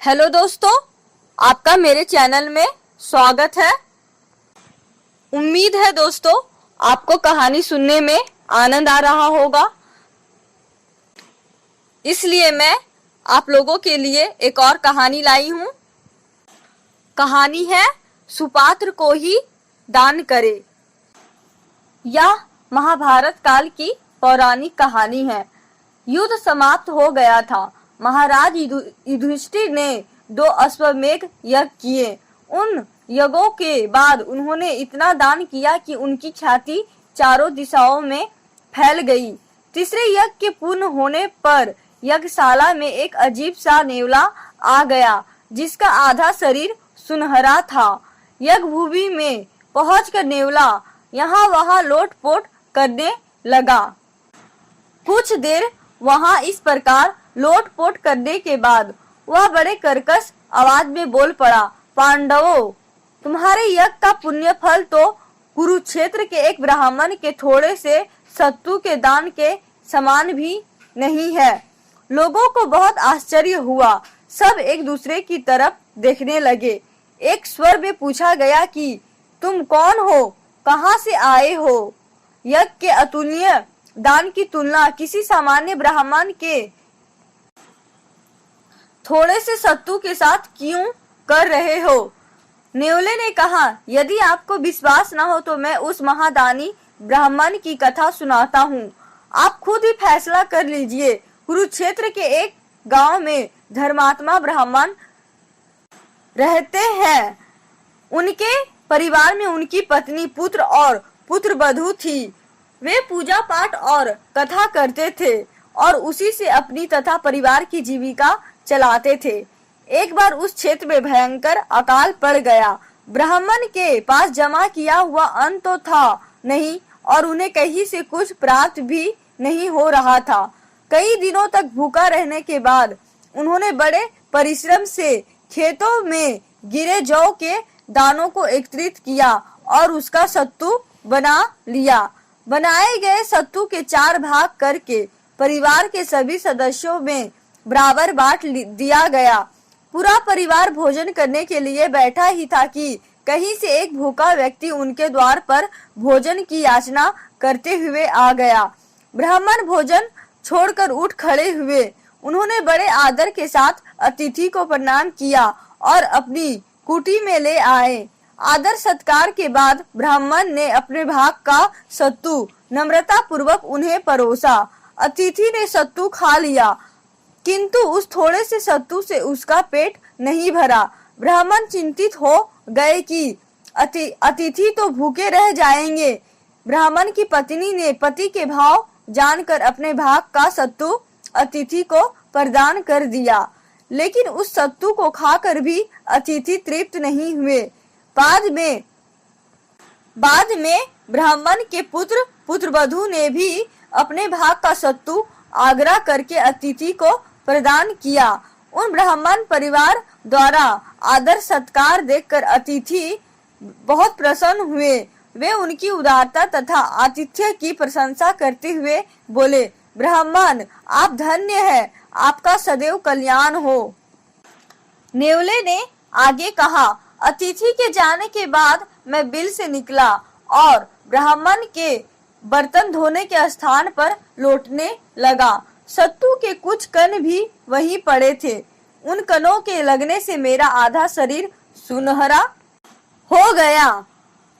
Hello दोस्तों, आपका मेरे चैनल में स्वागत है। उम्मीद है दोस्तों आपको कहानी सुनने में आनंद आ रहा होगा। इसलिए मैं आप लोगों के लिए एक और कहानी लाई हूँ। कहानी है सुपात्र को ही दान करे। यह महाभारत काल की पौराणिक कहानी है। युद्ध समाप्त हो गया था। महाराज युधिष्ठिर ने 2 अश्वमेध यज्ञ किए। उन यज्ञों के बाद उन्होंने इतना दान किया कि उनकी ख्याति चारों दिशाओं में फैल गई। तीसरे यज्ञ के पूर्ण होने पर यज्ञशाला में एक अजीब सा नेवला आ गया, जिसका आधा शरीर सुनहरा था। यज्ञ भूमि में पहुंचकर नेवला यहाँ वहाँ लोटपोट करने लगा। कुछ देर वहाँ इस प्रकार लोटपोट करने के बाद वह बड़े कर्कश आवाज में बोल पड़ा, पांडवों, तुम्हारे यज्ञ का पुण्य फल तो कुरुक्षेत्र के एक ब्राह्मण के थोड़े से सत्तू के दान के समान भी नहीं है। लोगों को बहुत आश्चर्य हुआ। सब एक दूसरे की तरफ देखने लगे। एक स्वर में पूछा गया कि तुम कौन हो, कहाँ से आए हो? यज्ञ के अतुलनीय दान की तुलना किसी सामान्य ब्राह्मण के थोड़े से सत्तू के साथ क्यों कर रहे हो? नेवले ने कहा, यदि आपको विश्वास न हो तो मैं उस महादानी ब्राह्मण की कथा सुनाता हूँ। आप खुद ही फैसला कर लीजिए। कुरुक्षेत्र के एक गांव में धर्मात्मा ब्राह्मण रहते हैं। उनके परिवार में उनकी पत्नी, पुत्र और पुत्रवधू थी। वे पूजा पाठ और कथा करते थे और उसी से अपनी तथा परिवार की जीविका चलाते थे। एक बार उस क्षेत्र में भयंकर अकाल पड़ गया। ब्राह्मण के पास जमा किया हुआ अन्न तो था नहीं और उन्हें कहीं से कुछ प्राप्त भी नहीं हो रहा था। कई दिनों तक भूखा रहने के बाद उन्होंने बड़े परिश्रम से खेतों में गिरे जौ के दानों को एकत्रित किया और उसका सत्तू बना लिया। बनाए गए सत्तू के 4 भाग करके परिवार के सभी सदस्यों में बराबर बांट दिया गया। पूरा परिवार भोजन करने के लिए बैठा ही था कि कहीं से एक भूखा व्यक्ति उनके द्वार पर भोजन की याचना करते हुए आ गया। ब्राह्मण भोजन छोड़कर उठ खड़े हुए। उन्होंने बड़े आदर के साथ अतिथि को प्रणाम किया और अपनी कुटी में ले आए। आदर सत्कार के बाद ब्राह्मण ने अपने भाग का सत्तू नम्रता पूर्वक उन्हें परोसा। अतिथि ने सत्तू खा लिया, किंतु उस थोड़े से सत्तू से उसका पेट नहीं भरा। ब्राह्मण चिंतित हो गए कि अतिथि तो भूखे रह जाएंगे। ब्राह्मण की पत्नी ने पति के भाव जानकर अपने भाग का सत्तू अतिथि को प्रदान कर दिया, लेकिन उस सत्तू को खाकर भी अतिथि तृप्त नहीं हुए। बाद में ब्राह्मण के पुत्र पुत्रवधू ने भी अपने भाग का सत्तू आग्रह करके अतिथि को प्रदान किया। उन ब्राह्मण परिवार द्वारा आदर सत्कार देखकर अतिथि बहुत प्रसन्न हुए। वे उनकी उदारता तथा आतिथ्य की प्रशंसा करते हुए बोले, ब्राह्मण, आप धन्य हैं, आपका सदैव कल्याण हो। नेवले ने आगे कहा, अतिथि के जाने के बाद मैं बिल से निकला और ब्राह्मण के बर्तन धोने के स्थान पर लौटने लगा। सत्तू के कुछ कण भी वहीं पड़े थे। उन कणों के लगने से मेरा आधा शरीर सुनहरा हो गया।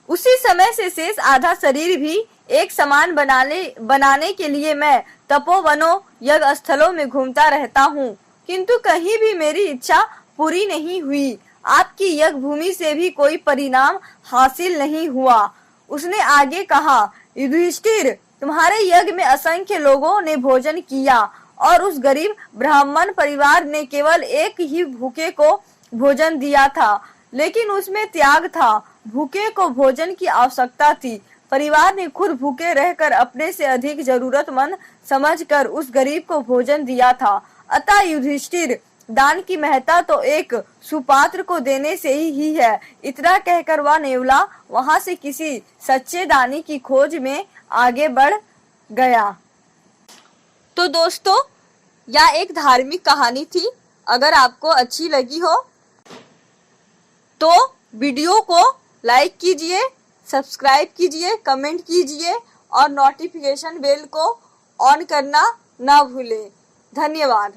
उसी समय से शेष आधा शरीर भी एक समान बनाने के लिए मैं तपोवनों यज्ञ स्थलों में घूमता रहता हूँ, किंतु कहीं भी मेरी इच्छा पूरी नहीं हुई। आपकी यज्ञ भूमि से भी कोई परिणाम हासिल नहीं हुआ। उसने आगे कहा, युधिष्ठिर, तुम्हारे यज्ञ में असंख्य लोगों ने भोजन किया और उस गरीब ब्राह्मण परिवार ने केवल एक ही भूखे को भोजन दिया था, लेकिन उसमें त्याग था। भूखे को भोजन की आवश्यकता थी। परिवार ने खुद भूखे रहकर अपने से अधिक जरूरतमंद समझकर उस गरीब को भोजन दिया था। अतः युधिष्ठिर, दान की महत्ता तो एक सुपात्र को देने से ही है। इतना कहकर वह नेवला वहां से किसी सच्चे दानी की खोज में आगे बढ़ गया। तो दोस्तों, यह एक धार्मिक कहानी थी अगर आपको अच्छी लगी हो तो वीडियो को लाइक कीजिए, सब्सक्राइब कीजिए, कमेंट कीजिए और नोटिफिकेशन बेल को ऑन करना ना भूलें। धन्यवाद।